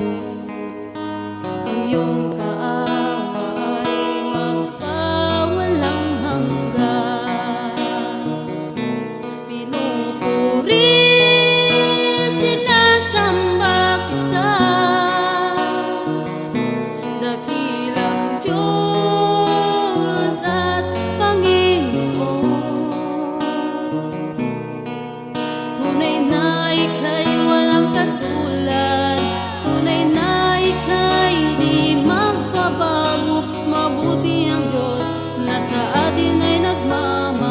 Ang iyong kaawa ay magpawalang hanggan. Pinupuri, sinasamba kita, dakilang Diyos at Panginoon. Tunay na ika'y walang katulad, tunay na ika'y di magbabago. Mabuti ang Diyos na sa atin ay nagmamahal.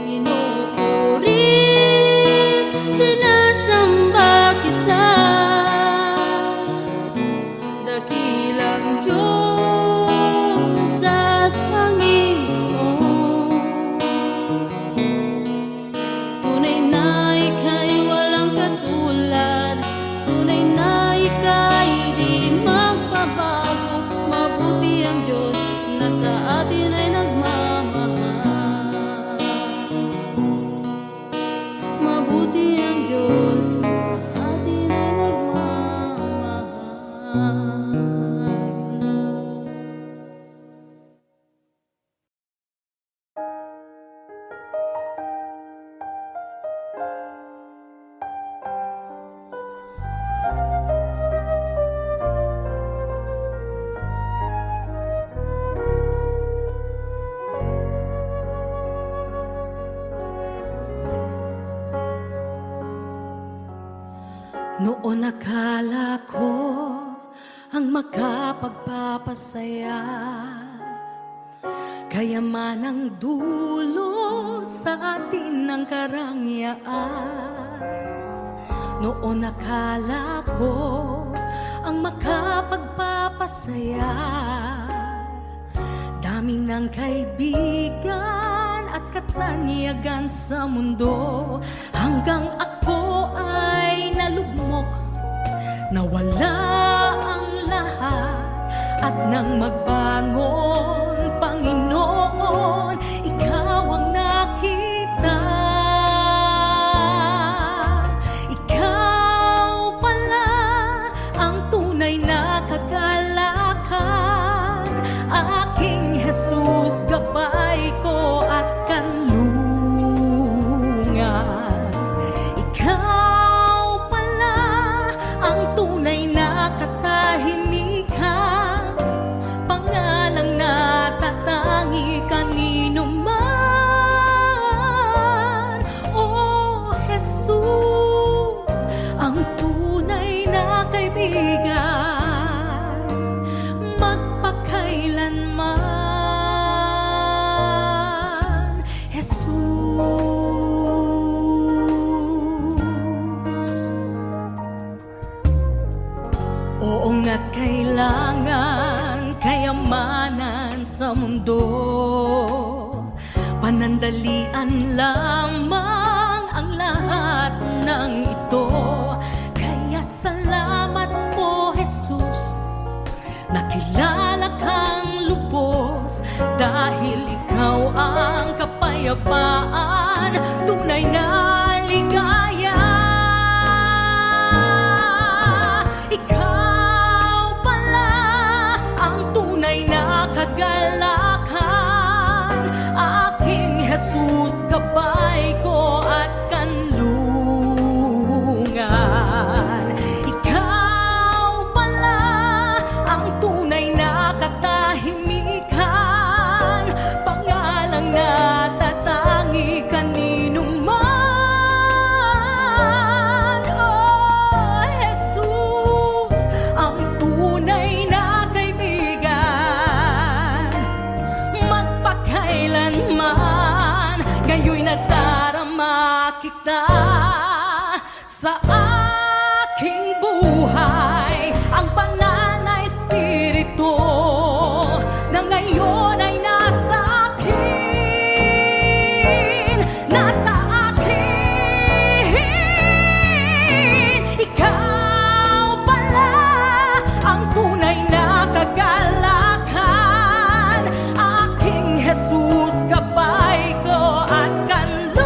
Pinupuri, sinasamba kita, dakilang Diyos at Panginoon. Tunay na ika'y walang katulad, tunay na ika'y di magbabago. Mabuti ang Diyos na sa atin ay nagmamahal. Mabuti ang Diyos na sa atin ay nagmamahal. Noon akala ko ang makapagpapasaya, kayamanang dulot sa atin ng karangyaan. Noon akala ko ang makapagpapasaya, dami ng kaibigan at katanyagan sa mundo, hanggang ako ay nalugmok, nawala ang lahat. At nang magbangon, Panginoon, ikaw ang nakita. Ikaw pala ang tunay na kagalakan, aking Jesus, gabay ko at kanlungan. Ikaw pala ang tunay na katahimikan, pangalang natatangi kanino man. Oh Jesus, ang tunay na kaibigan, magpakailanman. Jesus, oo nga't kailangan kayamanan sa mundo, panandalian lamang ang lahat ng ito. Kaya't salamat po, Jesus, nakilala kang lubos, dahil ikaw ang kapayapaan, tunay na ligaya. Ikaw pala ang tunay na kagalakan, aking Jesus, gabay ko at kanlungan. Ikaw pala ang tunay na katahimikan, pangalang natatangi kanino man. Oh Jesus, ang tunay na kaibigan, magpakailanman. Ngayo'y nadarama kita sa aking buhay, ang banal na Espiritu na ngayon ay nasa akin, nasa akin. Ikaw pala ang tunay na kagalakan, aking Jesus, gabay ko at kanlungan. Ikaw pala ang tunay na katahimikan, pangalang natatangi kanino man. Oh Jesus, ang tunay na kaibigan, magpakailanman. Ngayo'y nadarama kita sa aking buhay, ang banal na Espiritu na ngayon ay nasa akin, nasa akin. Ikaw pala ang tunay na kagalakan, aking banal na Espiritu na ngayon ay nasa akin, nasa akin. Ikaw pala ang tunay na kagalakan, aking Jesus, gabay ko at kanlungan.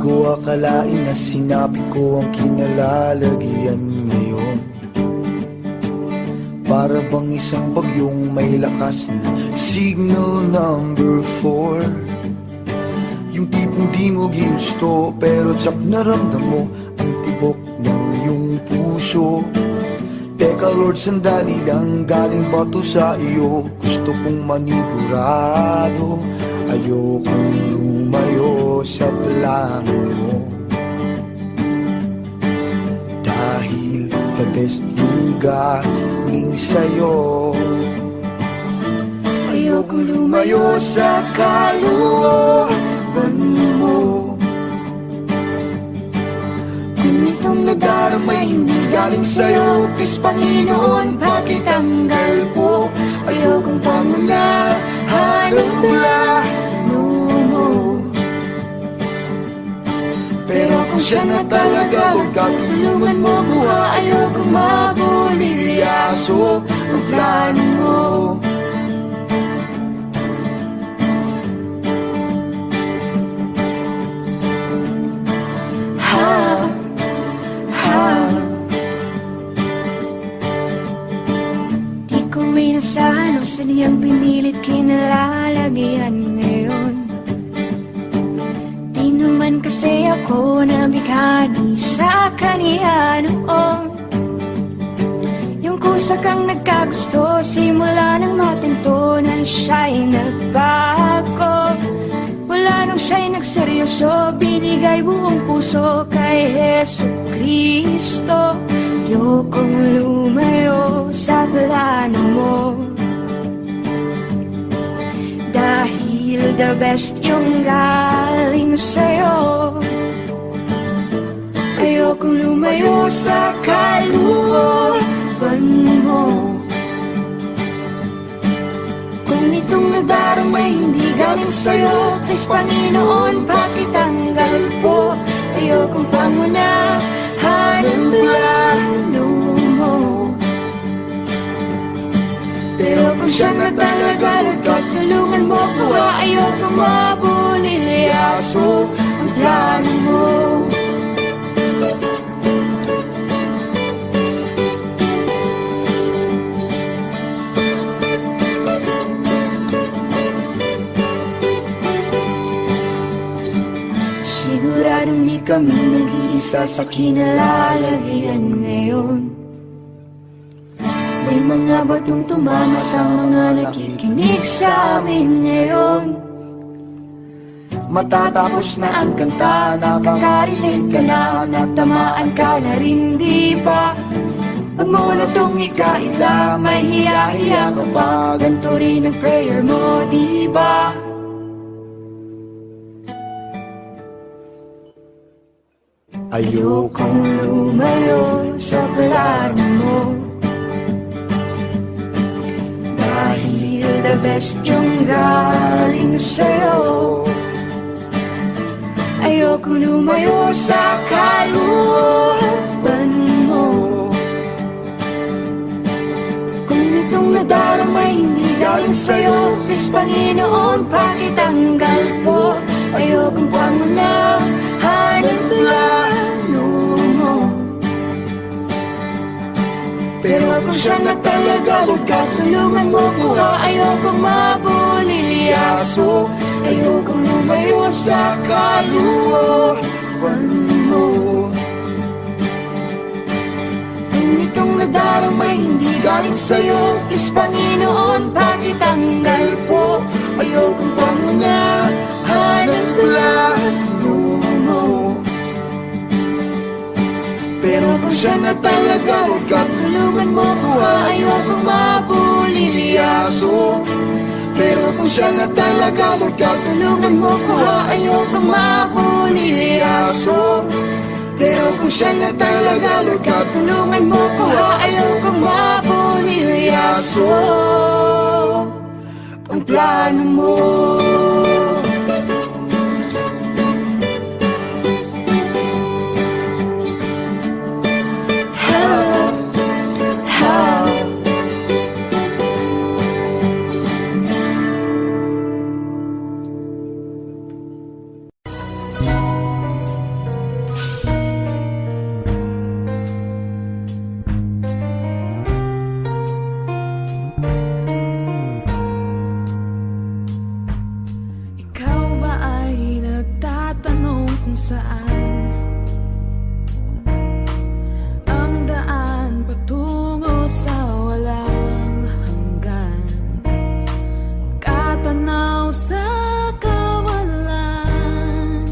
ko akalain na sinabi ko ang kinalalagyan ngayon. Para bang isang bagyong may lakas na signal number 4. Yung tipong di mo ginusto pero tsak naramdam mo ang tibok ng iyong puso. Teka Lord, sandali lang, galing ba to sa iyo? Gusto kong manigurado, ayokong lumayo sa plano mo. Dahil the best yung galing sa'yo. Ayokong lumayo sa kalooban mo. Kung itong nadarama hindi galing sa'yo, please Panginoon, pakitanggal po. Ayokong pangunahan ang plano mo. Pero kung siya na talaga, huwag ka tulungan mo buha. Ayokong mabulilyaso ang plano mo. Di ko may nasahan o saniyang pinilit kinalalagyan ngayon. Di naman kasi ako nabigani sa kaniya noon. Yung kusa kang nagkagusto, simula nang matinto na siya'y nagbago. Wala nung siya'y nagseryoso, binigay buong puso kay Jesu Kristo. Ayokong lumayo sa plano mo. Dahil the best yung galing sa'yo. Ayokong lumayo sa kalooban mo. Kung itong nadarama hindi galing sa'yo, please Panginoon, pakitanggal po. Ayokong pangunahan ang plano mo. Pero kung siya na talaga, Lord God, tulungan mo po. Ayokong mabulilyaso ang plano mo. Siguradong di kami nag-iisa sa kinalalagyan ngayon. May mga batong tumama sa mga nakikinig sa amin ngayon. Matatapos na ang kanta, nakakarinig ka na, natamaan ka na rin, di ba? Pag mo na tong ikaila, may hiya-hiya ka ba? Ganito rin ang prayer mo, di ba? Ayokong lumayo sa plano mo. Dahil the best yung galing sa'yo. Ayokong lumayo sa kalooban mo. Kung itong nadarama hindi galing sa'yo, please Panginoon, pakitanggal po. Ayokong pangunahan ang plano mo. pero kung siya na talaga, huwag ka tulungan mo ko. Ayokong mabulilyaso. Ayokong lumayo sa kalooban mo. Kung itong nadarama hindi galing sa'yo, please Panginoon, pakitanggal po. Ayokong pangunahan ang plano mo. Pero kung siya na talaga, huwag ka tulungan mo ko. Ayokong mabulilyaso. Pero kung siya na talaga, huwag ka tulungan mo ko. Ayokong mabulilyaso. Pero kung siya na talaga, huwag ka tulungan mo ko. Ayokong mabulilyaso ang plano mo. kung saan ang daan patungo sa walang hanggan. Katanaw sa kawalan,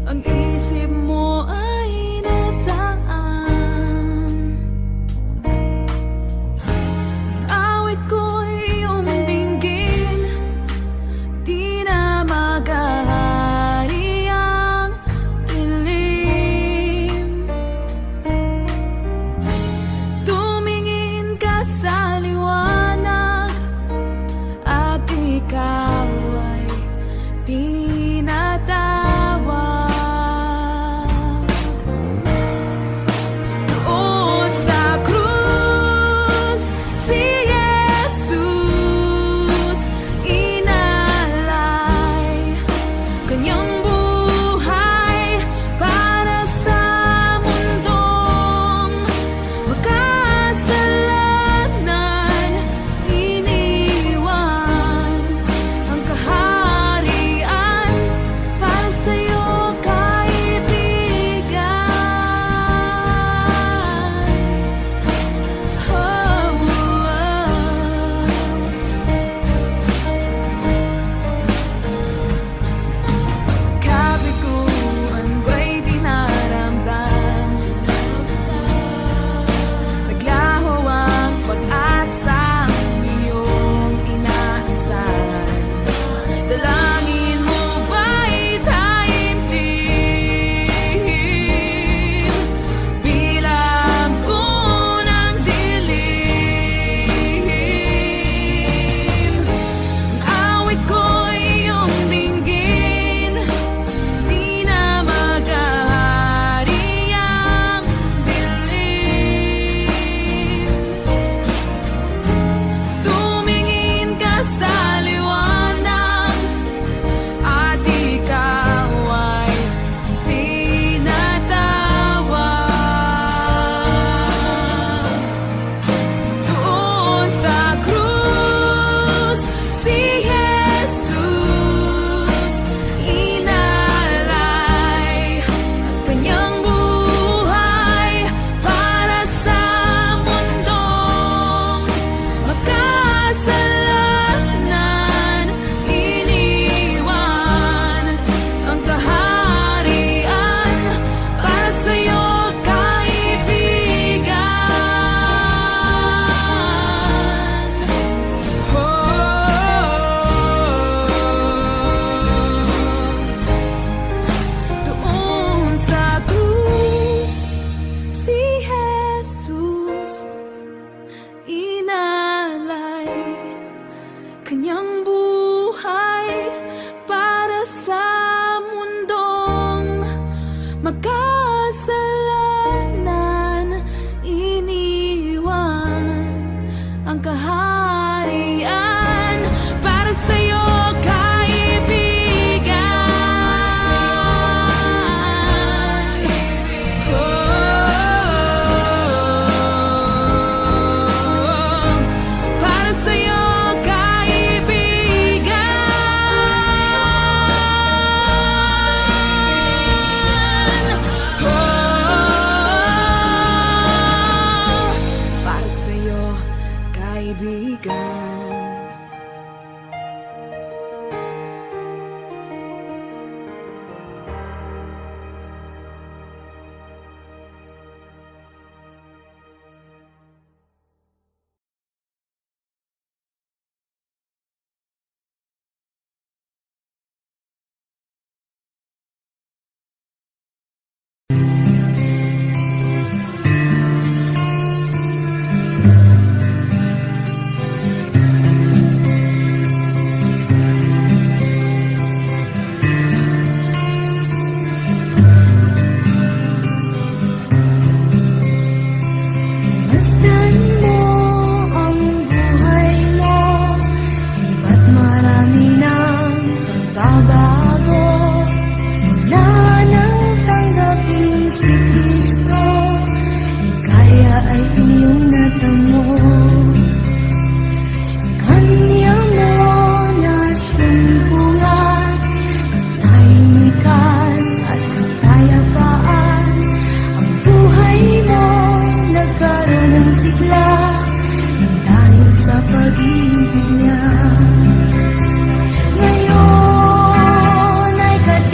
ang isip mo ay nasaan? Ang awit ko'y iyong dinggin, di na maghaharian.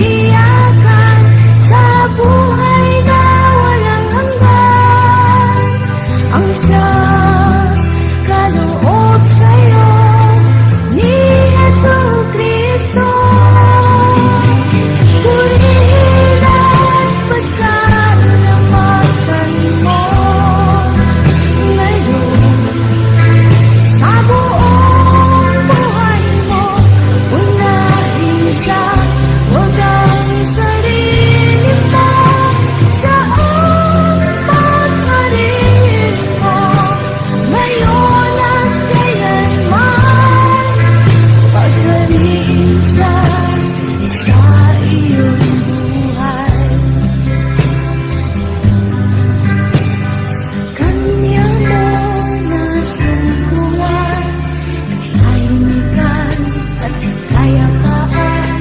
katiyakan sa buhay na walang hanggan. Ang siyang kaloob sa'yo ni Jesucristo. Purihin at pasalamatan mo ngayon sa buong buhay mo. Unahin siya, huwag ang sarili mo. Siya ang pagharin mo ngayon at kailanman. Pagharin siya sa iyong buhay. Sa kanya mo nasumpuan katahimikan at kapayapaan.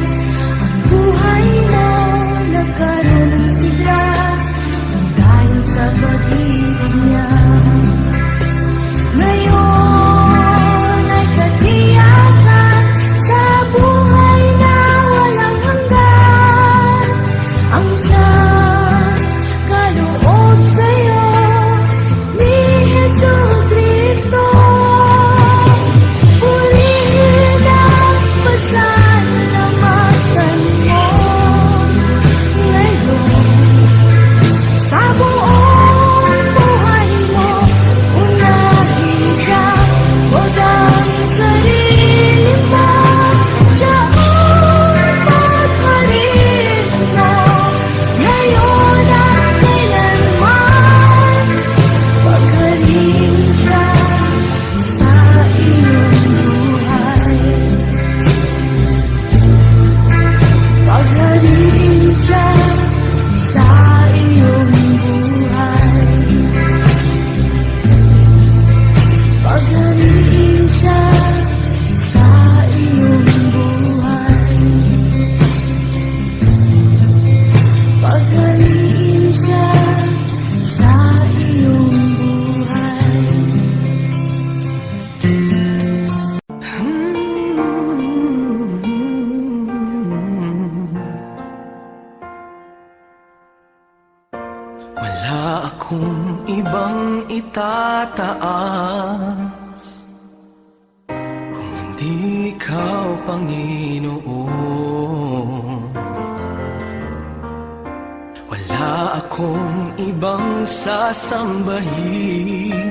Ang buhay mo nagkaroon ng sigla dahil sa pag-ibig niya. Ngayon ay katiyakan sa buhay na walang hanggan. Ang siyang kaloob sa'yo ni Jesucristo. Purihin at pasalamatan mo ngayon sa buong buhay mo. Unahin siya, huwag ang sarili mo. Siya ang pagharin mo ngayon at kailanman. Pagharin siya sa iyong buhay. Pagharin siya sa iyong buhay. Pagharin siya sa iyong buhay. Pagharin siya sa iyong buhay. Wala akong ibang itataas kung hindi ikaw, Panginoon. Wala akong ibang sasambahin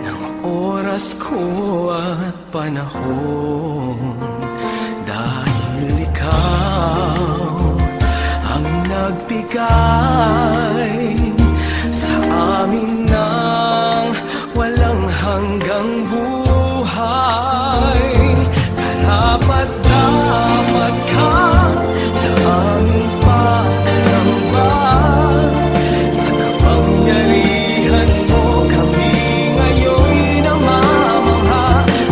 ng oras ko at panahon, dahil ikaw ang nagbigay sa amin ng walang hanggang buhay. Karapat-dapat ka sa aming pagsamba. Sa kapangyarihan mo kami ngayon'y namamangha,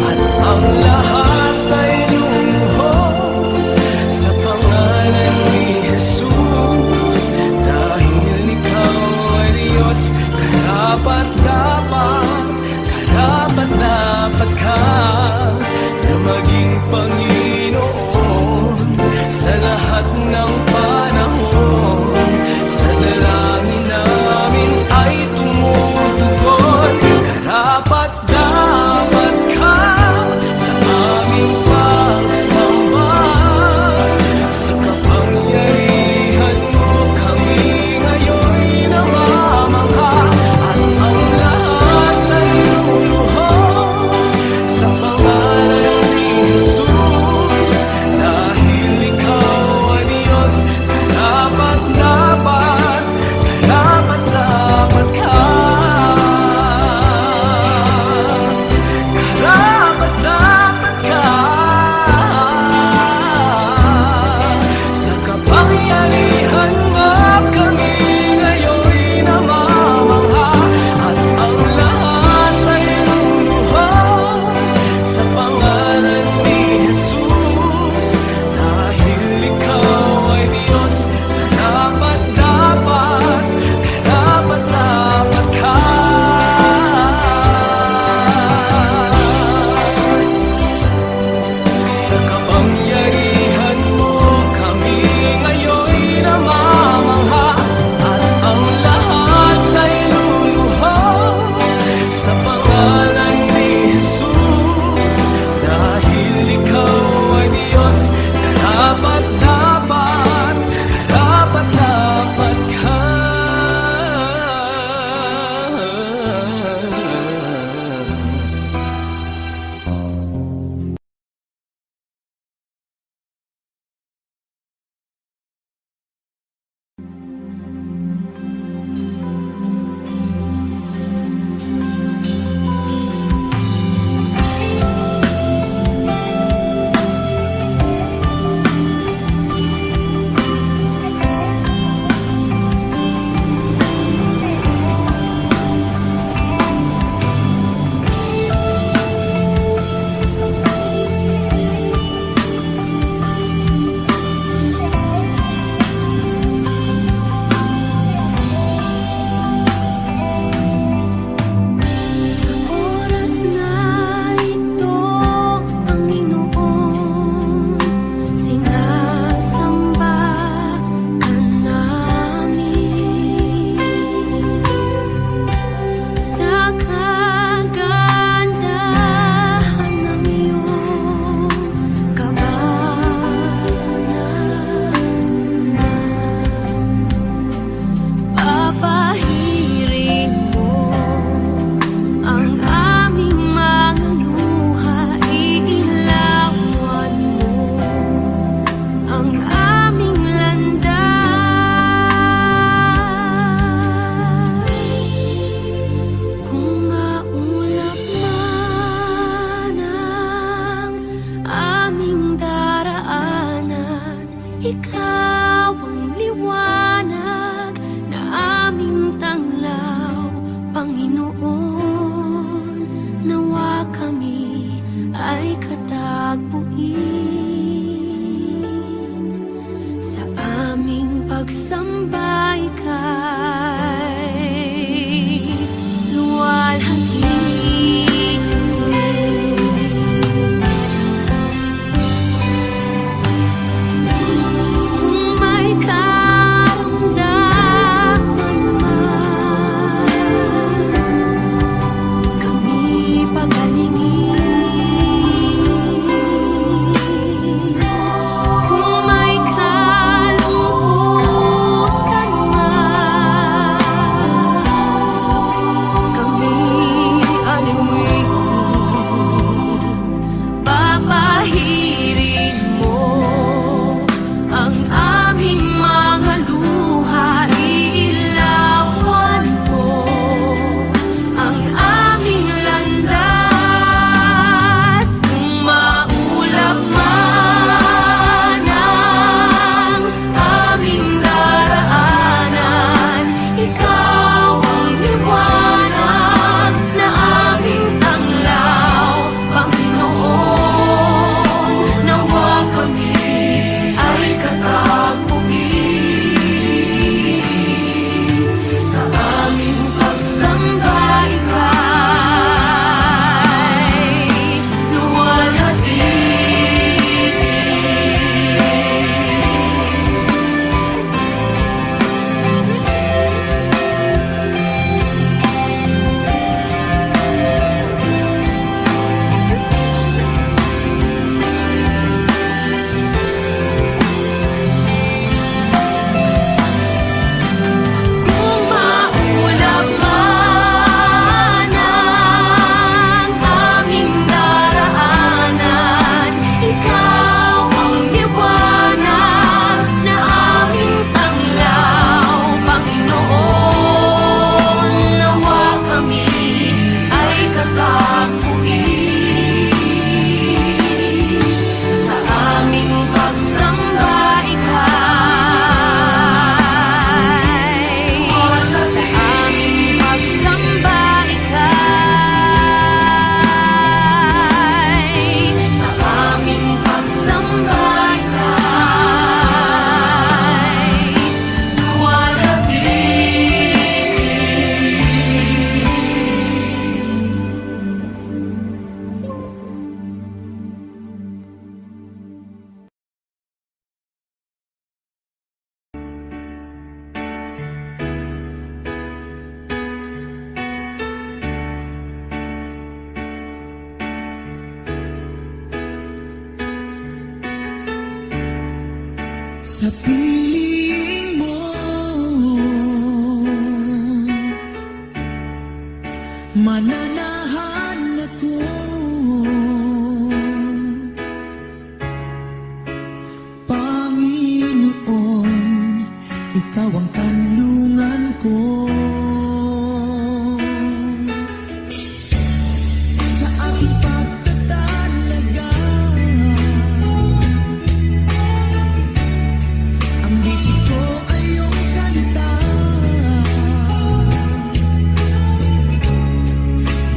at ang lahat ay lumuhod sa pangalan ni Jesus. Dahil karapat-dapat, karapat-dapat ka. Sa oras na ito, Panginoon, sinasamba ka namin. Sa kagandahan ng iyong kabanalan, papahirin mo ang aming mga luha, iilawan mo ang aming landas. Kung maulap man ang aming daraanan, ikaw ang liwanag na aming tanglaw, Panginoon. Nawa kami ay katagpuin sa aming pagsambay kay luwalhati. Kung may karamdaman man, kami pagalingin. Kung may kalungkutan man, Sa piling mo, mananahan ako. Panginoon, ikaw ang kanlungan ko. Sa aking pagtatalaga, ang bisig ko ay iyong salita.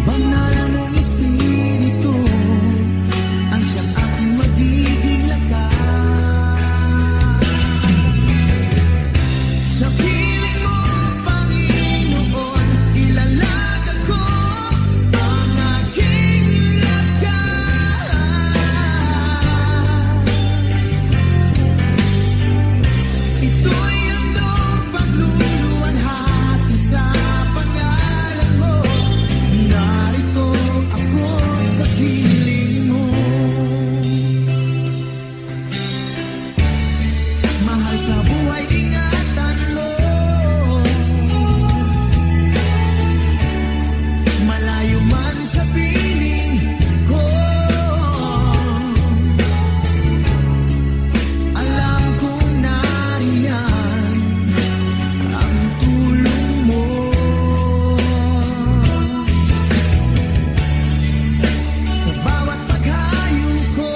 Banal mong espiritu ang siyang aking magiging lakas. Sa piling mo, Panginoon, ilalag ako ang aking lakas. Ito'y handog pagluluwalhati sa pangalan mo. Narito ako sa piling mo. Mahal sa buhay, ingatan mo. Malayo man sa piling ko, alam kong nariyan ang tulong mo. Sa bawat paghayo ko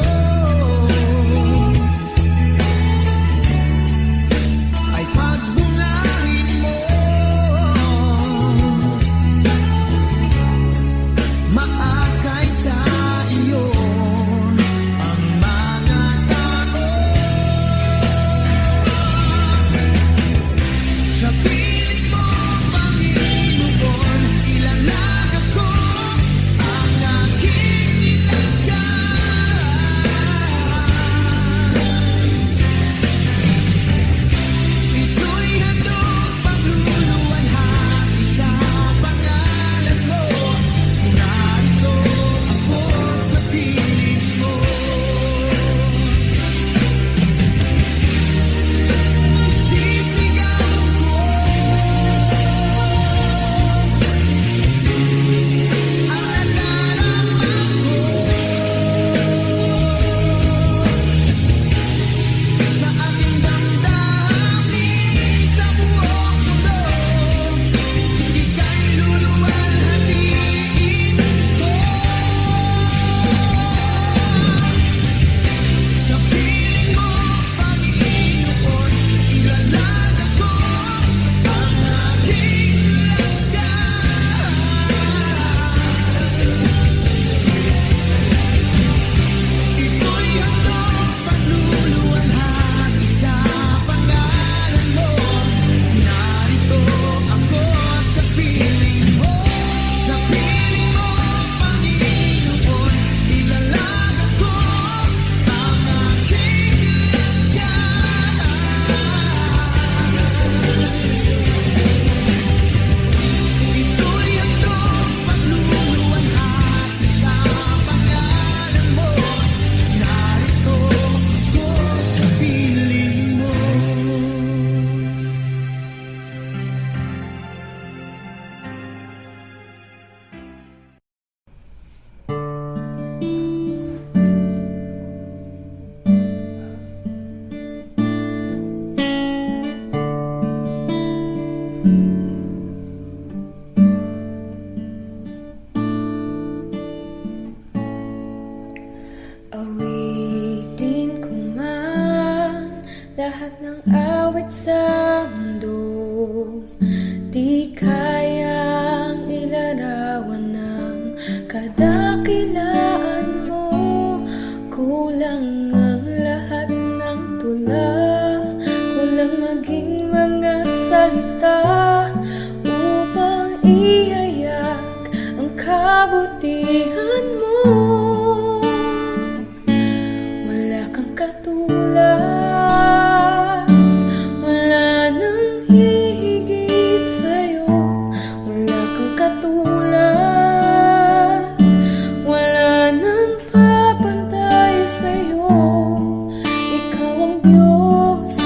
ay pagbungahin mo. Maakay sa iyo ang mga tao. Sa piling mo, Panginoon, ilalag ako ang aking lakas. Ito'y handog pagluluwalhati sa pangalan mo. Narito ako sa piling mo. Sisigaw ko ang nadarama ko. Sa aking damdamin, sa buong mundo, ika'y luluwalhatiin ko. Sa piling mo, Panginoon, ilalag ako ang aking lakas. Ito'y handog pagluluwalhati sa pangalan mo. Narito ako sa piling mo. Sa piling mo, Panginoon, ilalag ako ang aking lakas. Ito'y handog pagluluwalhati sa pangalan mo. Narito ako sa piling mo. Awitin ko man lahat ng awit sa mundo, di kayang ilarawan ng kadakilaan mo. Kulang ang lahat ng tula, kulang maging mga salita upang ihayak ang kabutihan mo. Wala kang katulad, wala nang hihigit sa'yo. Wala kang katulad, wala nang papantay sa'yo. Ikaw ang Diyos,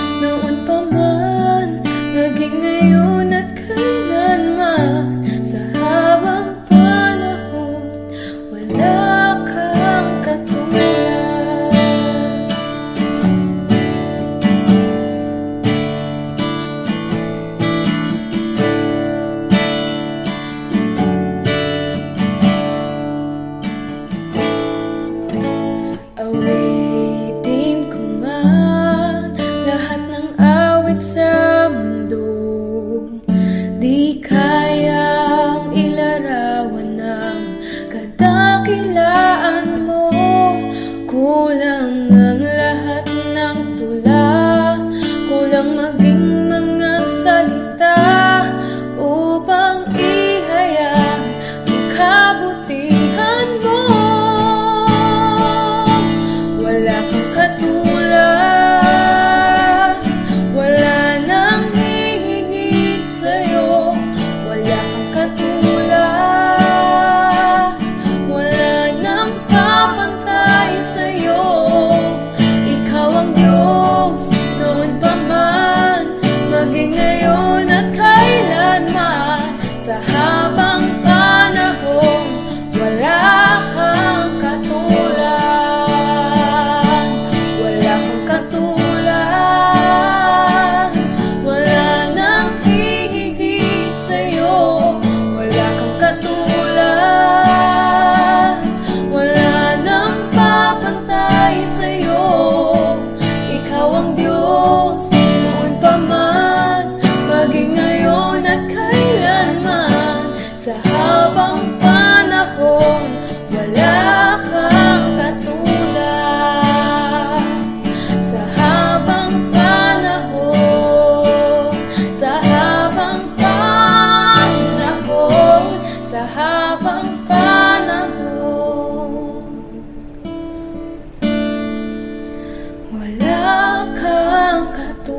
Diyos, noon pa man, maging ngayon at kailanman. Sa habang panahon, wala kang katulad. Sa habang panahon, sa habang panahon, sa habang panahon, wala kang katulad.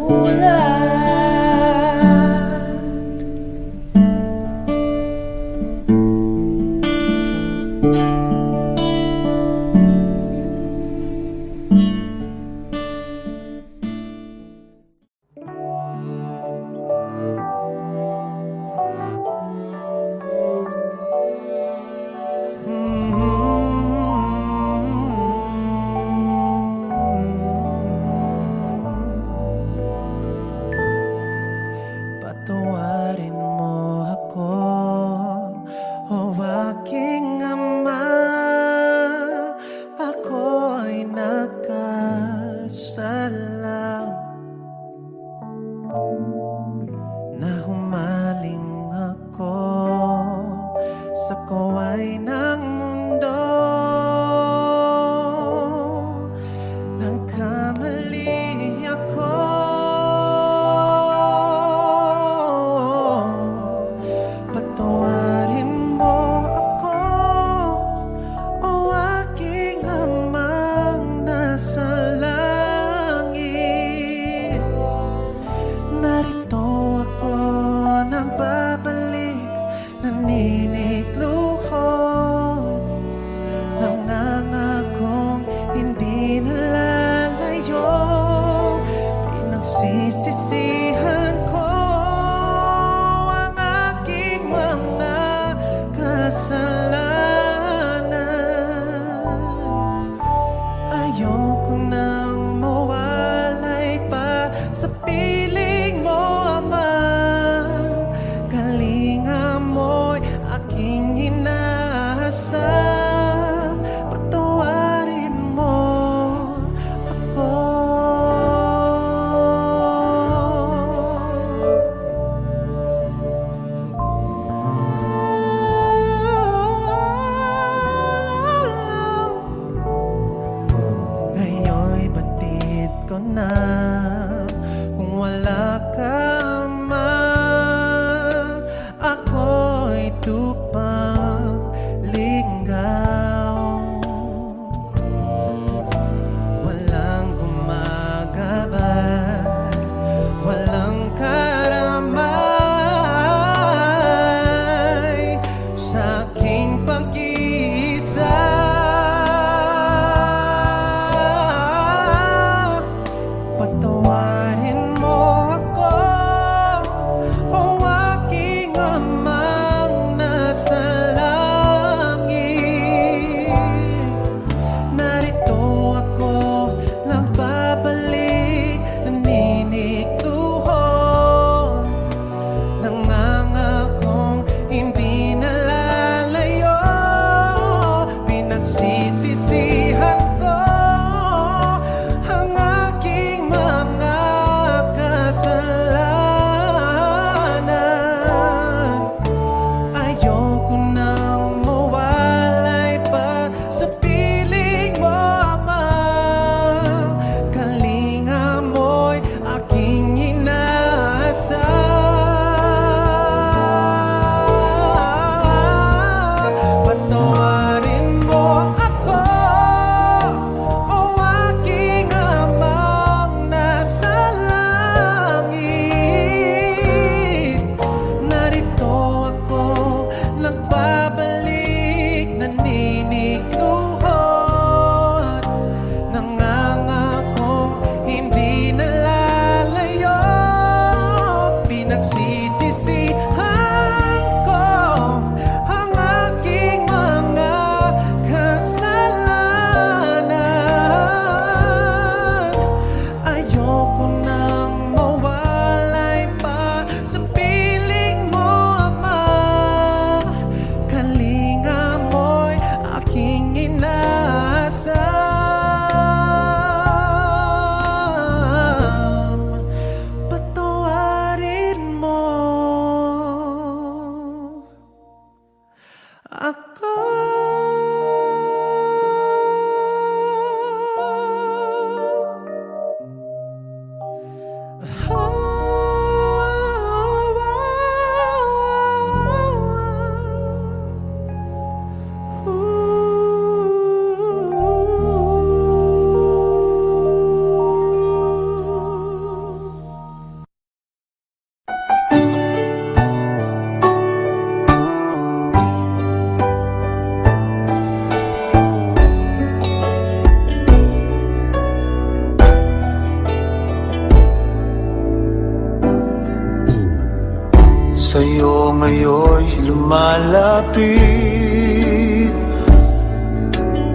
sa'yo ngayon'y lumalapit.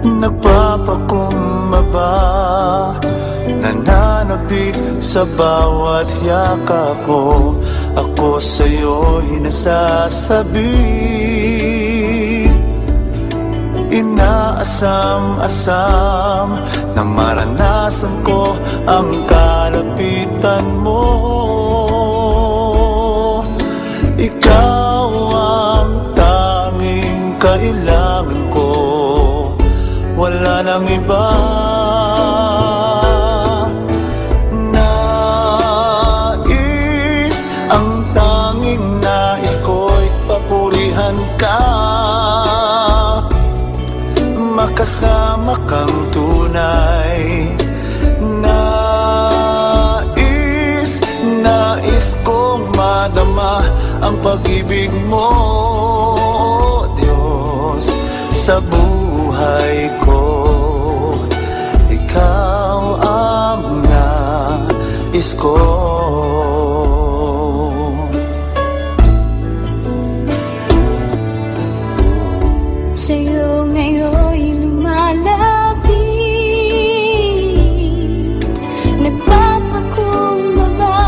Nagpapakumbaba, nananabik sa bawat yakap mo. Ako sa'yo'y nasasabi, inaasam-asam na maranasan ko ang kalapitan mo. Ikaw ang tanging kailangan ko, wala nang iba. Ang tanging nais ko'y papurihan ka, makasama kang tunay. Nais kong madama ang pag-ibig mo, Diyos, sa buhay ko. Ikaw ang nais ko. Sa'yo ngayon'y lumalapit, nagpapakumbaba,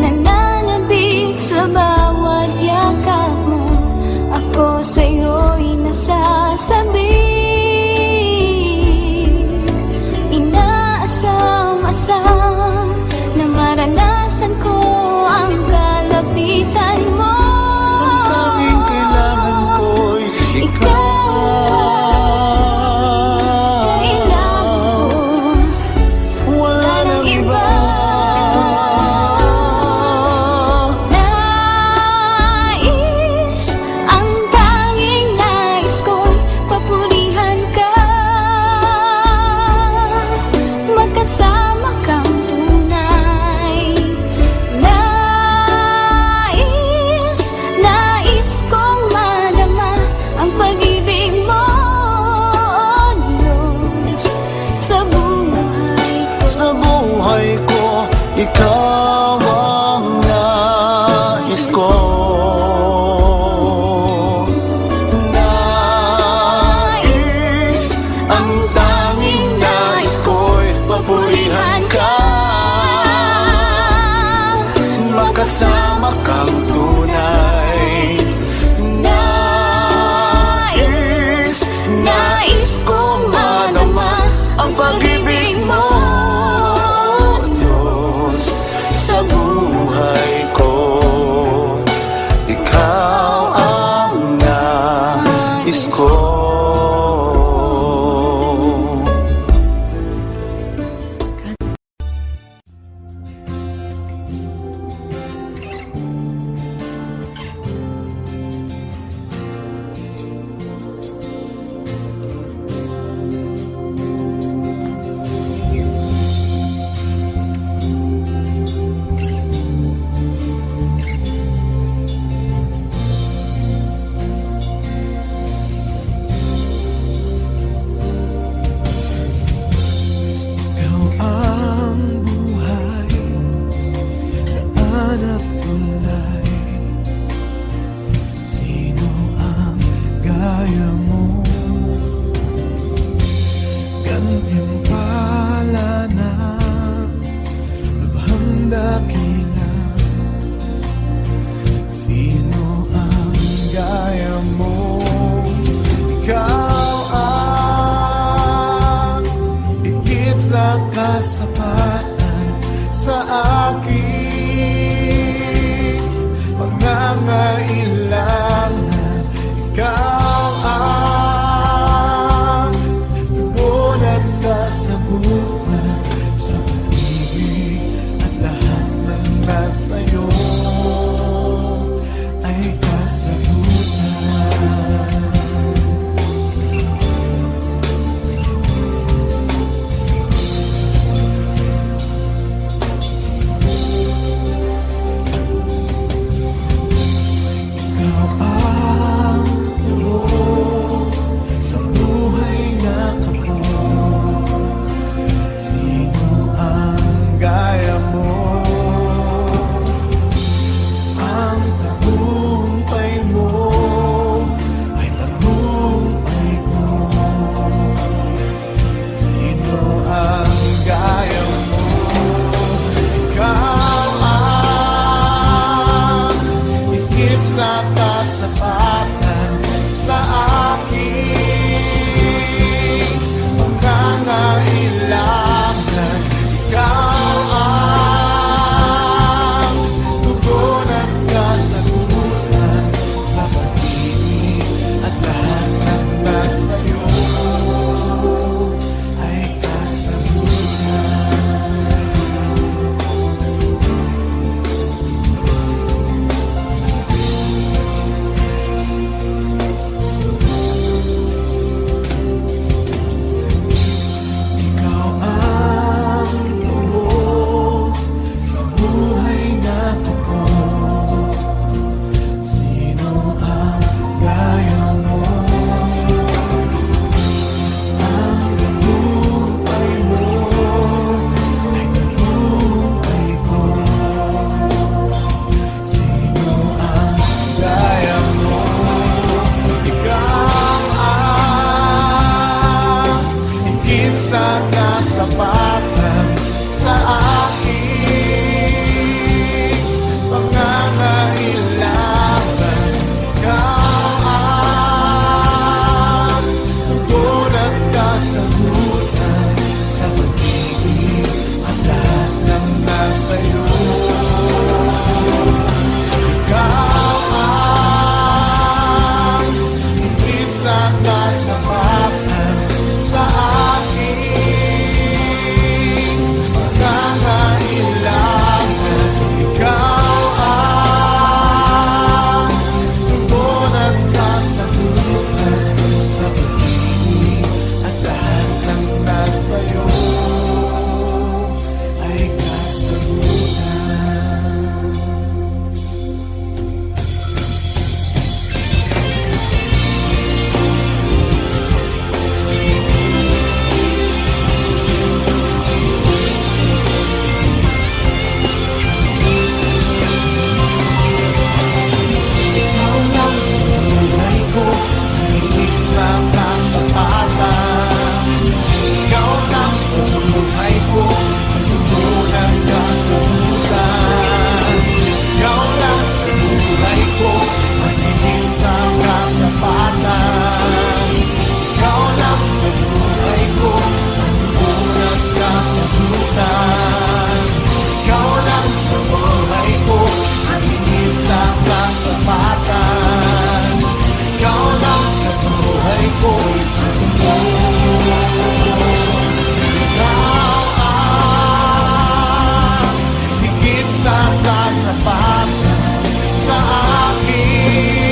nananabik sa bawat yakap mo. Ako sa'yo'y nasasabi, inaasam-asam na maranasan ko ang kalapitan mo. Kasama kang tunay. Nais kong madama ang pag-ibig mo, Diyos, sa buhay ko. Ikaw ang nais ko. Ang tanging nais ko'y papurihan ka, makasama kang tunay. Nais kong madama ang pag-ibig mo, Diyos, sa buhay ko. Ikaw ang nais ko. Gantimpala na lubhang dakila, sino ang gaya mo? Ikaw ang higit sa kasapatan sa aking pangangailangan. Ikaw ang ngunat ka sa buwan, sa pag-ibig at lahat ng sa'yo. Ikaw ang higit sa kasapatan sa aking pangangailangan. Ikaw ang tugon at kasagutan sa pag-ibig at lahat ng nasa'yo ay kasagutan. Ikaw lang sa buhay ko, higit sa kasapatan. Ikaw lang sa buhay ko, tugon at kasagutan. Ikaw lang sa buhay ko, higit sa kasapatan. Ikaw lang sa buhay ko, tugon at kasagutan. Ikaw lang sa buhay ko, higit sa kasapatan. Ikaw lang sa buhay ko, ikaw ang higit sa kasapatan sa aking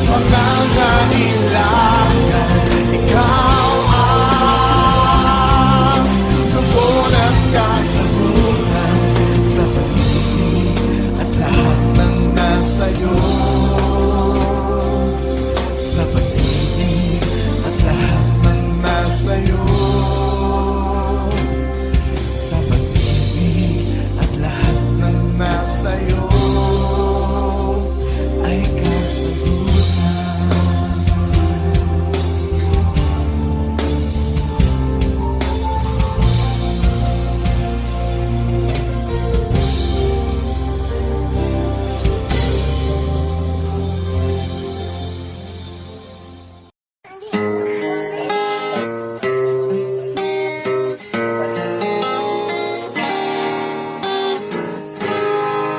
pangangailangan. Ikaw ang tugon at kasagutan sa pag-ibig at lahat ng nasa'yo. Sa pag-ibig at lahat ng nasa'yo. Sa pag-ibig at lahat ng nasa'yo ay kasagutan.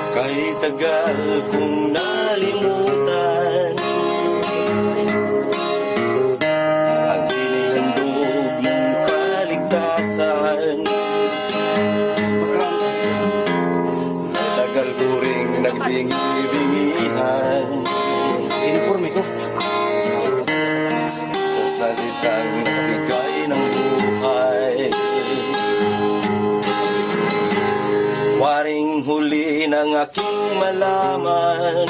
Kahit tagal kong nalimutan ang inihandog mong kaligtasan, tagal ko ring nagbingi-bingihan sa salitang nagbigay ng buhay. Waring huli ng aking malaman,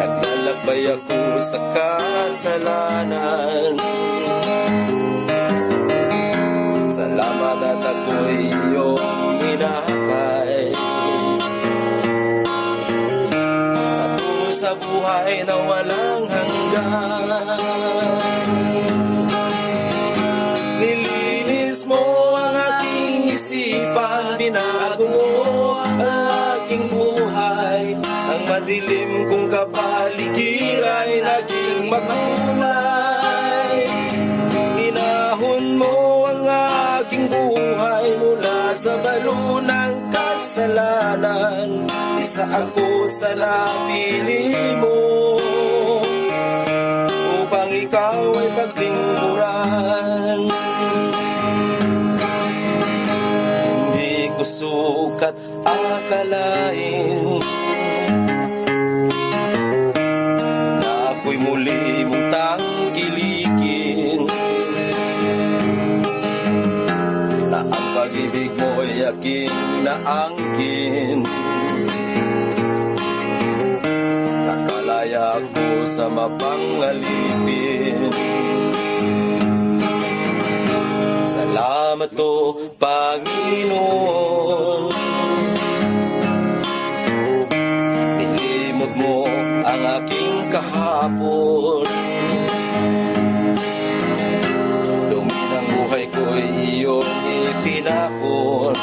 naglalakbay ako sa kasalanan. Salamat at ako'y iyong inakay, patungo sa buhay na walang hanggan. Nilinis mo ang aking isipan, binago mo ang aking buhay. Ang madilim kong kapaligiran ay naging makulay. Inahon mo ang aking buhay mula sa balo ng kasalanan. Isa ako sa napili mo upang ikaw ay paglingkuran. Hindi ko sukat akalain na ako'y muli mong tangkilikin, na ang pag-ibig mo'y aking naangkin. Nakalaya ako sa mapangalipin. Salamat o Panginoon, nilimot mo ang aking kahapon. Dumi ng buhay ko'y iyong itinapon.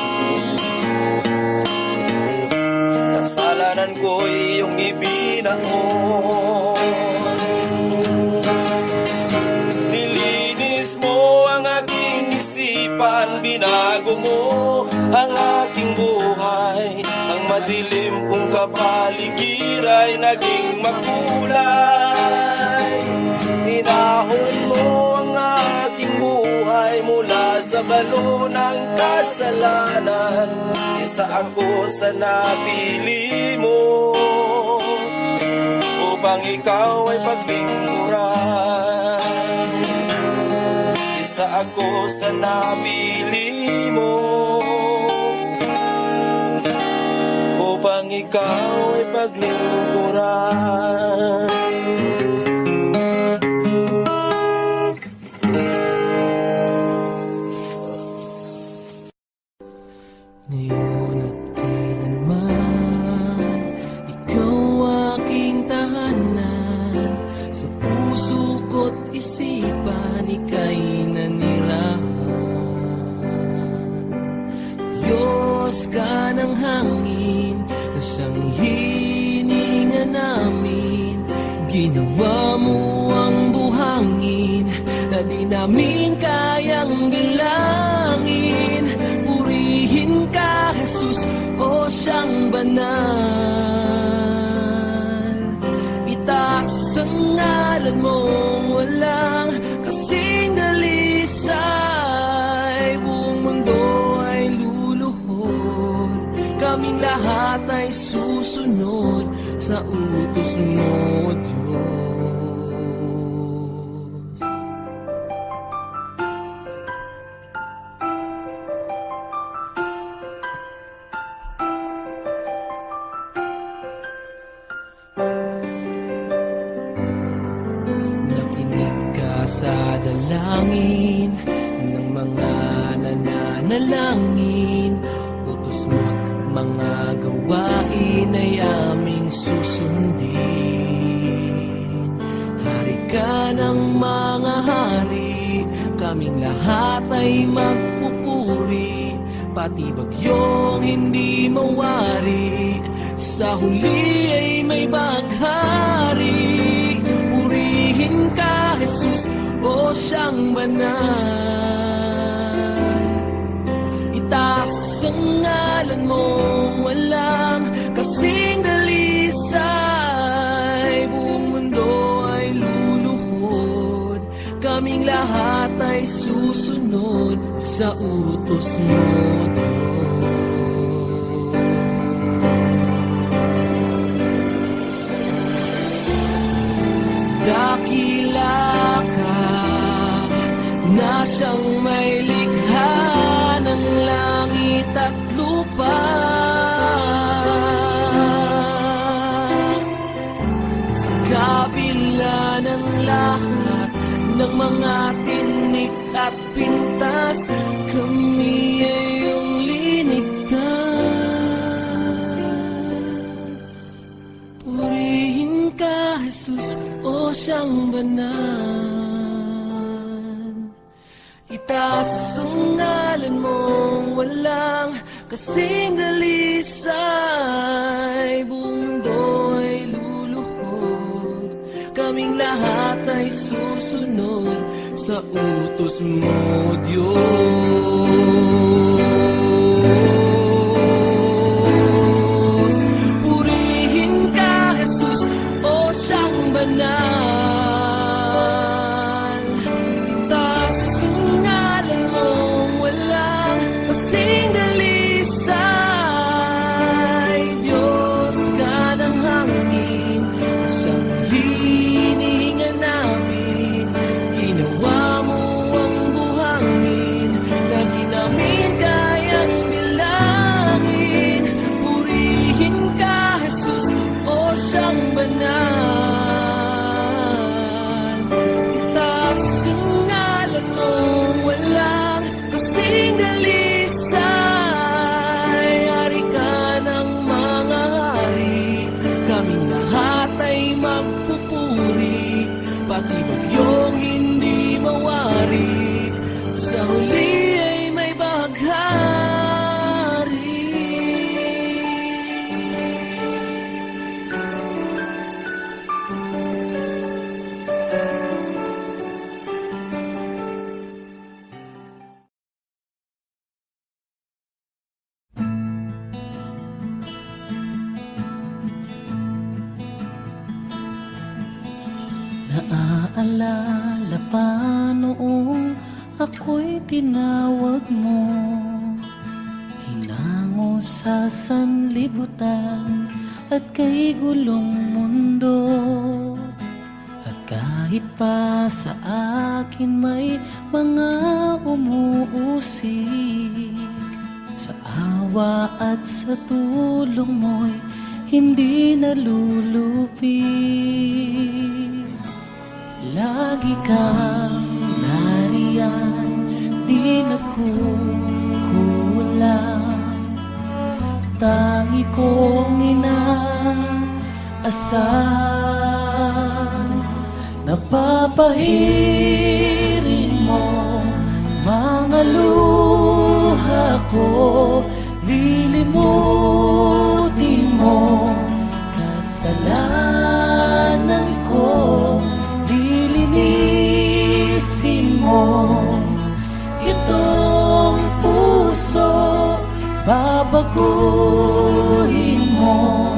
Kasalanan ko'y iyong ibinaon. Nilinis mo ang aking isipan, Binago mo ang aking buhay, ang madilim kong kapaligiran ay naging makulay. Hinahon mo ang aking buhay mula sa balo ng kasalanan. Isa ako sa napili mo upang ikaw ay paglingkuran. Isa ako sa napili mo upang ikaw ay paglingkuran. Ngayon at kailanman, ikaw aking tahanan. Sa puso ko't isipan, ika'y nanirahan. Diyos ka ng hangin, na siyang hininga namin. Ginawa mo ang buhangin, na di namin kayang bilangin. Purihin ka, Jesus, o siyang banal. Itaas ang ngalan mong walang kasing dalisay. Buong mundo ay luluhod, kaming lahat ay susunod sa utos mo, Diyos. Nakinig ka sa dalangin ng mga nananalangin. Utos mo't mga gawain ay aming susundin. Hari ka ng mga hari, kaming lahat ay magpupuri. Pati bagyong hindi mawari, sa huli ay may baghari. Purihin ka, Jesus, o siyang banal. Itaas ang ngalan mong walang kasing dalisay. Buong mundo ay luluhod, kaming lahat ay susunod sa utos mo, Diyos. Dakila ka na siyang may likha ng langit at lupa. Sa kabila ng lahat ng mga tinik at pintas, kami ay iyong linigtas. Purihin ka, Jesus, o siyang banal. Itaas ang ngalan mong walang kasing dalisay. Buong mundo ay luluhod, kaming lahat ay susunod sa utos mo, Diyos. Purihin ka, Jesus, o siyang banal. Itaas ang ngalan mong walang kasing dalisay. Diyos ka ng hangin, siyang hinihinga namin. Ginawa mo ang buhangin, na di namin kayang bilangin. Purihin ka, Jesus, o siyang banal. Itaas ang ngalan mong walang kasing dalisay. Hari ka ng mga hari, kaming lahat ay magpupuri. Pati bagyong hindi mawari, sa huli Naaalala pa noong ako'y tinawag mo, hinango sa sanlibutan at kay gulong mundo. At kahit pa sa akin may mga umuusig, sa awa at sa tulong mo'y hindi nalulupig. Lagi kang nariyan, di nagkukulang. Tangi kong inaasahan, napapahirin mo mga luha ko, lilimutin mo kasalanan ko, lilinisin mo itong puso, babaguhin mo,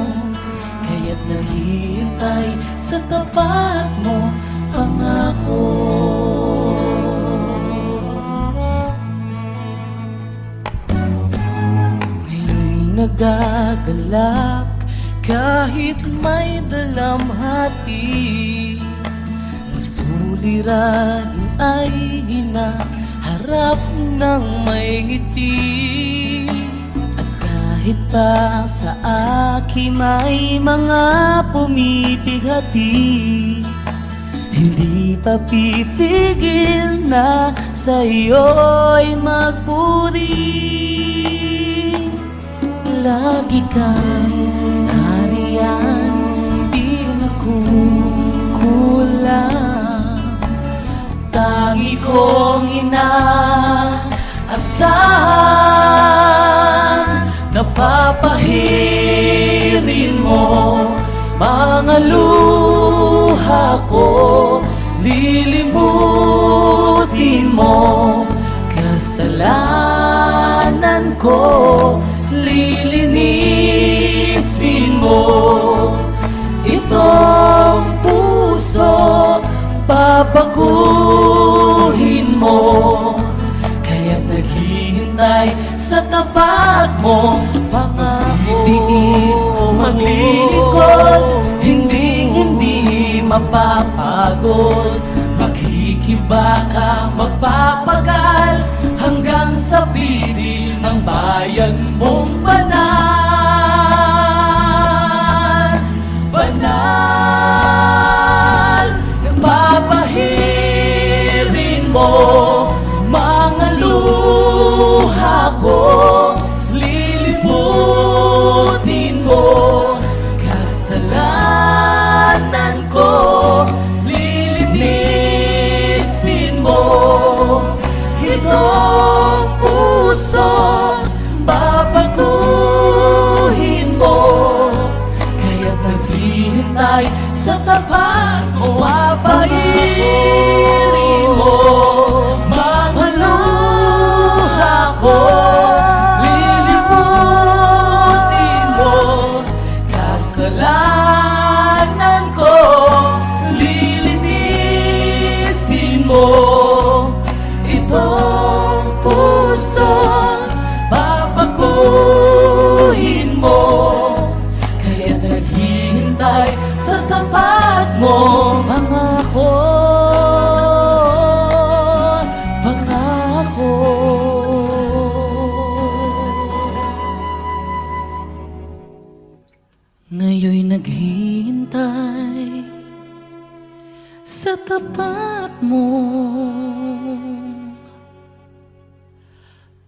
kaya't naghihintay sa tapat mo, pangako. Ngayon'y nagagalak kahit may dalamhati, suliran ay hinaharap ng may ngiti. At kahit pa sa akin may mga pumipighati, hindi pa pipigil na sa'yo'y magpuri. Lagi kang nariyan, di nagkukulang. Tangi kong inaasahan, napapahirin mo mga luha ko, lilimutin mo kasalanan ko, lilinisin mo itong puso, babaguhin mo, kaya't naghihintay sa tapat mo, pangako. Titiis, maglilingkod, hindi mapapagod, maghihibaka, magpapagal hanggang sa piling ng bayan mong banal. Banal, nagpapahirin mo mga luha ko, lilimutin mo kasalanan ko, lilinisin mo itong puso, babaguhin mo, kaya't naghihintay sa tapat mo, papahirin mo mga luha ko, lilimutin mo kasalanan ko, lilinisin mo itong puso, babaguhin mo, kaya't naghihintay sa tapat mo, pangako, pangako. Ngayon'y naghihintay sa tapat mo,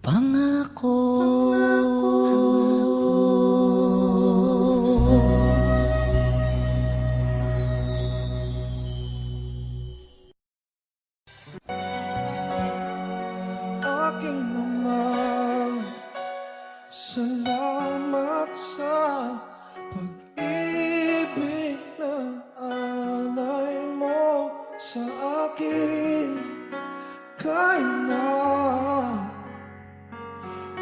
pangako. Aking Ama, salamat sa pag-ibig na alay mo sa akin. Kahit na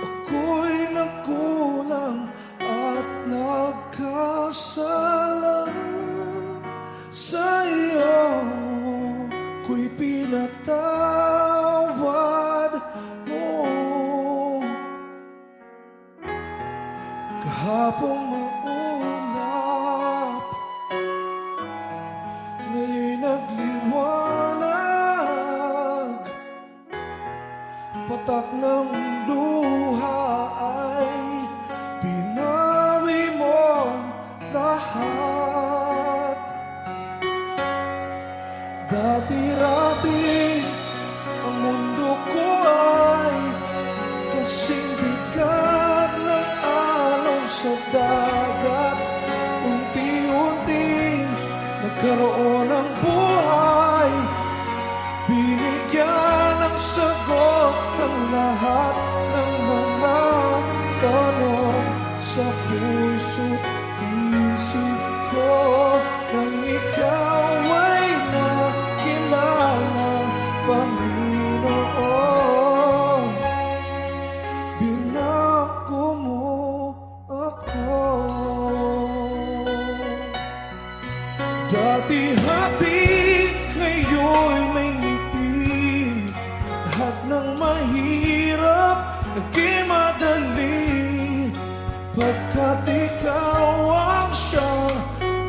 ako'y nagkulang at nagkasala sa iyo. Kahapong maulap, ngayon'y nagliwanag. Patak ng luha ay binawi mo lahat. Dati-rati ang mundo ko ay kasing bigat ng alon sa dagat. Unti-unting nagkaroon ng buhay, binigyan ng sagot ang lahat ng mga tanong sa puso't isip ko. Nang ikaw ay nakilala, Panginoon, binako mo ako. Dati happy, ngayon may ngiti. Lahat ng mahirap naging madali, pagkat ikaw ang siyang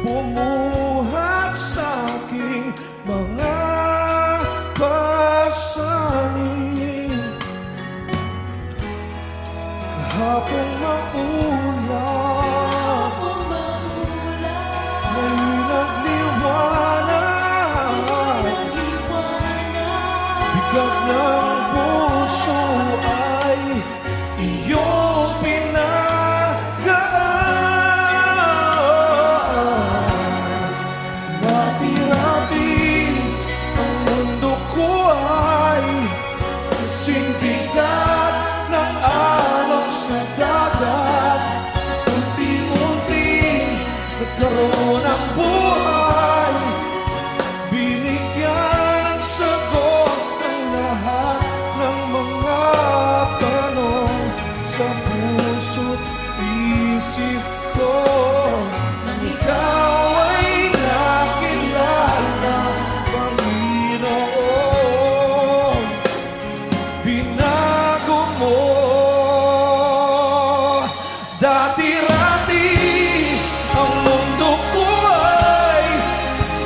bumuhat sa aking mga pasanin. Kahapong maulap, ngayon'y nagliwanag. Bigat ng puso ay iyong pinagaan. Dati-rati ang mundo ko ay kasing bigat ng alon sa dagat. Unti-unti nagkaroon ng buhay, binigyan ng sagot ang lahat ng mga tanong sa puso't isip ko. Nang ikaw ay nakilala, Panginoon, binago mo. Dati-rati ang mundo ko ay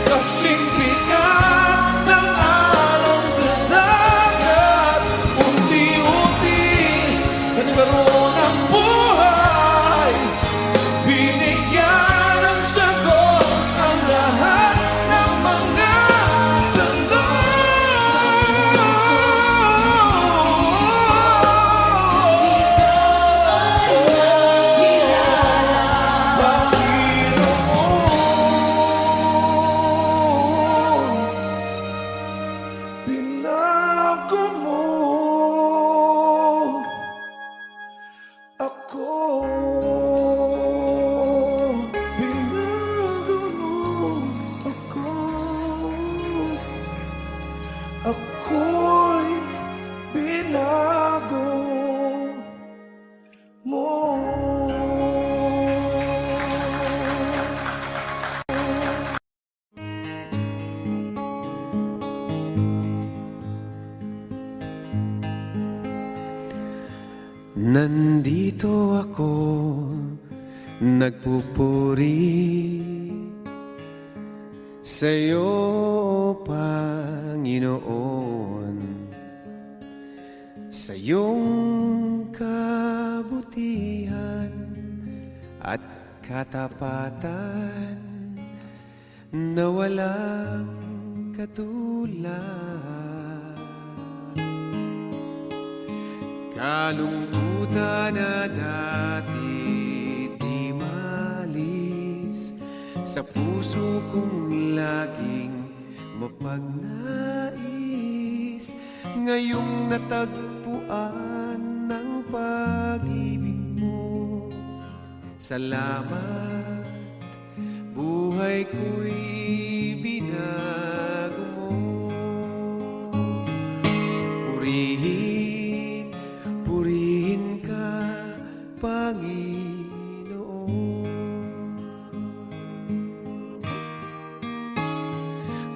kasing bigat ng alon sa dagat. Unti-unti nagkaroon ng buhay, binigyan ng sagot ang lahat ng mga Panginoon, binago mo ako. Binago mo ako. Ako'y binago mo. Nandito ako, nagpupuri sa'yo, Panginoon, sa iyong kabutihan at katapatan na walang katulad. Kalungkutan na dati di malis sa puso kong laging mapagnais, ngayong natagpuan ng pag-ibig mo. Salamat, buhay ko'y binago mo. Purihin, purihin ka, Panginoon.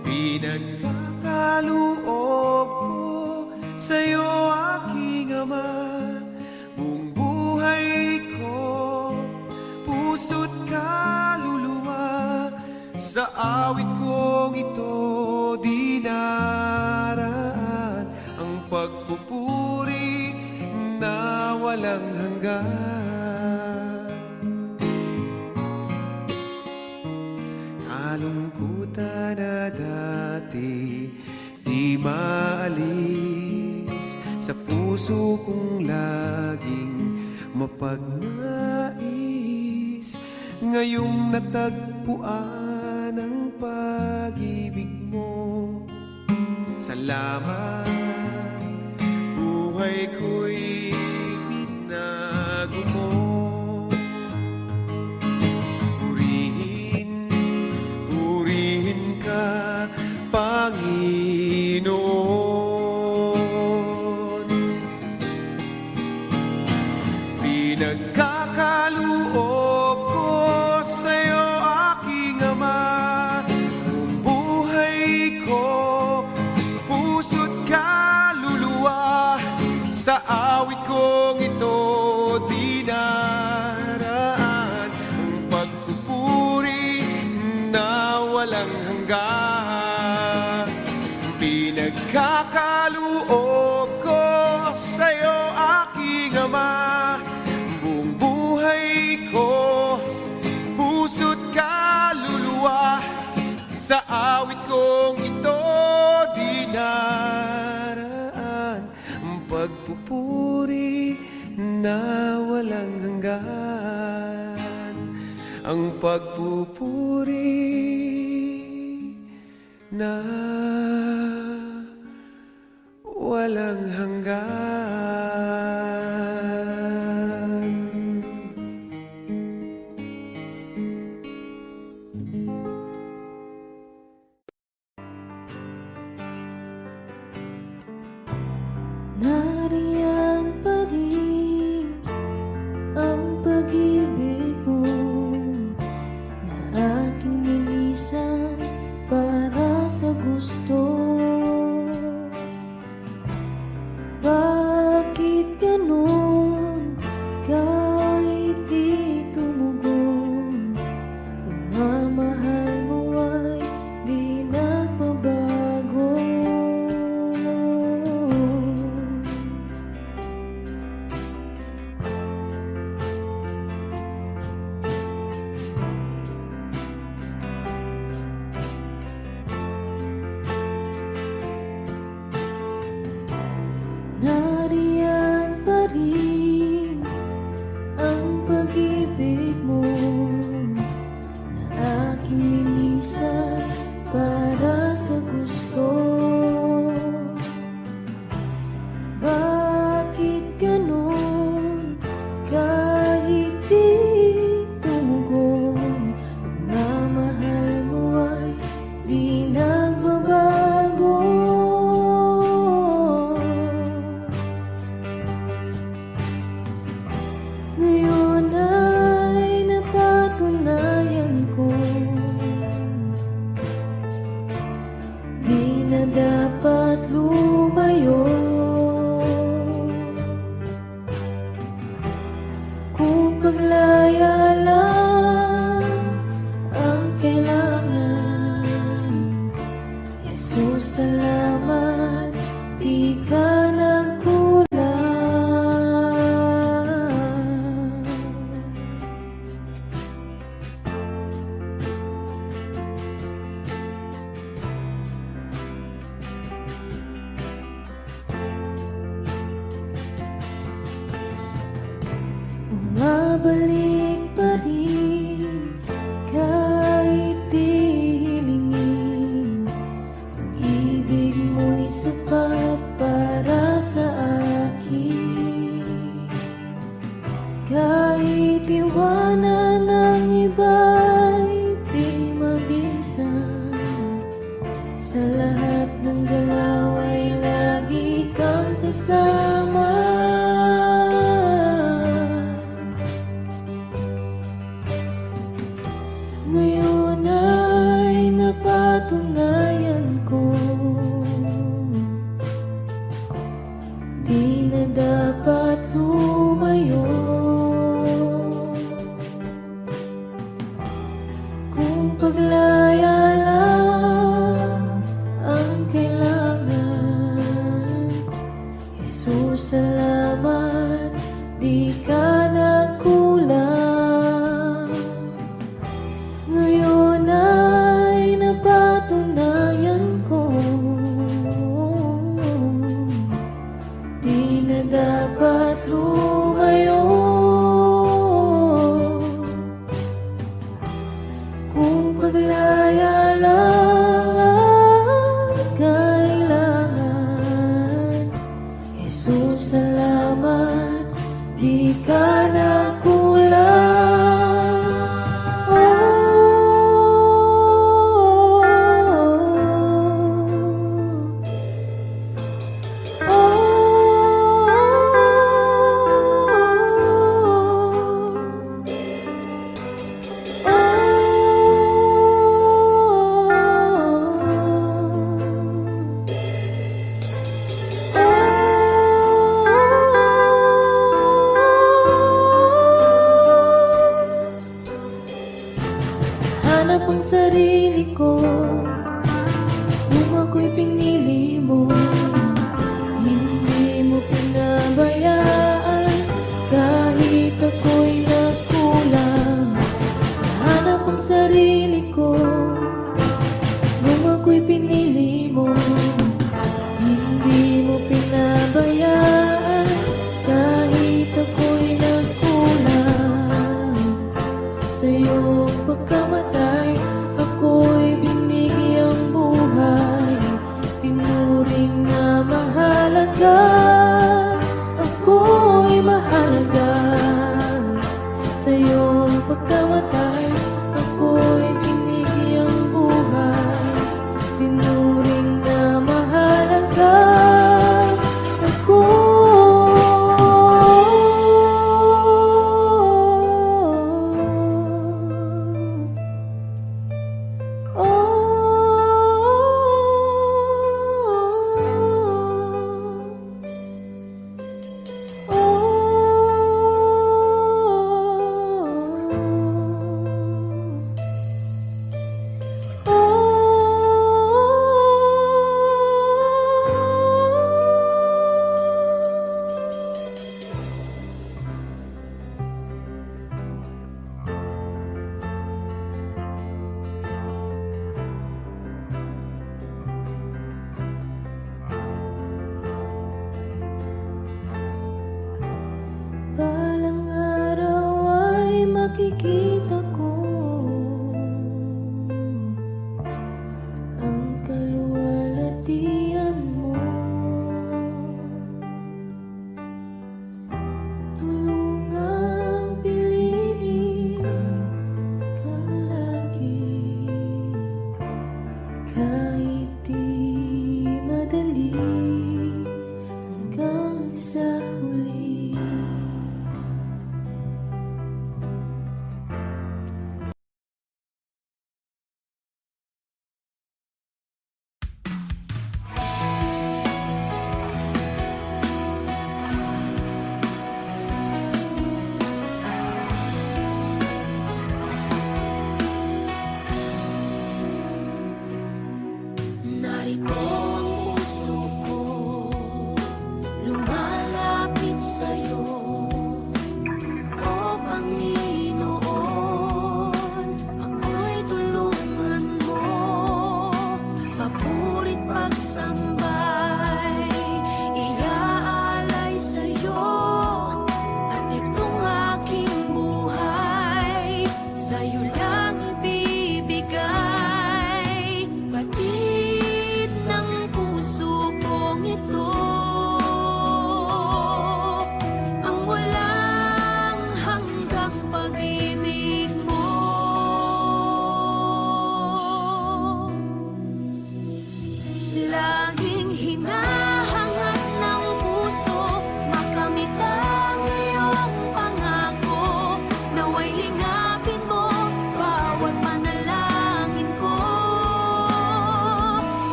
Pinagkakaloob ko sa'yo, aking Ama, buong buhay ko awit kong ito di naraan ang pagpupuri na walang hanggan. Kalungkutan na dati di maalis sa puso kong laging mapagnais. Ngayong natagpuan ang pag-ibig mo, salamat, buhay ko'y binago mo. Purihin ka, Panginoon. Pinagkakaloob ko sa'yo, aking Ama, buong buhay ko, puso't kaluluwa. Sa awit kong ito di naraan ang pagpupuri na walang hanggan. Pinagkakaloob ko sa'yo, aking Ama, buong buhay ko, puso't kaluluwa. Sa awit kong ito di naraan ang pagpupuri na walang hanggan. Ang pagpupuri na walang hanggan. Nariyan pa rin ang pag-ibig mo na aking nilisan para sa gusto. Bakit ganon kahit di tumugon? Pagmamahal mo ay di nagbabago. Nariyan pa rin ang pag-ibig mo na aking nilisan para sa gusto. Bakit ganon kahit di tumugon? Pagmamahal mo ay di nagbabago. Ngayon ay napatunayan ko, di na dapat lumayo. Kung paglaya lang ang kailangan, Jesus, salamat, di ka nagkulang. Bumabalik pa rin kahit di hilingin. Pag-ibig mo'y sapat para sa akin. Kahit iwanan ng iba'y di mag-isa, sa lahat ng galaw ay lagi kang kasama. Ngayon ay napatunayan ko, di na dapat lumayo. di ka na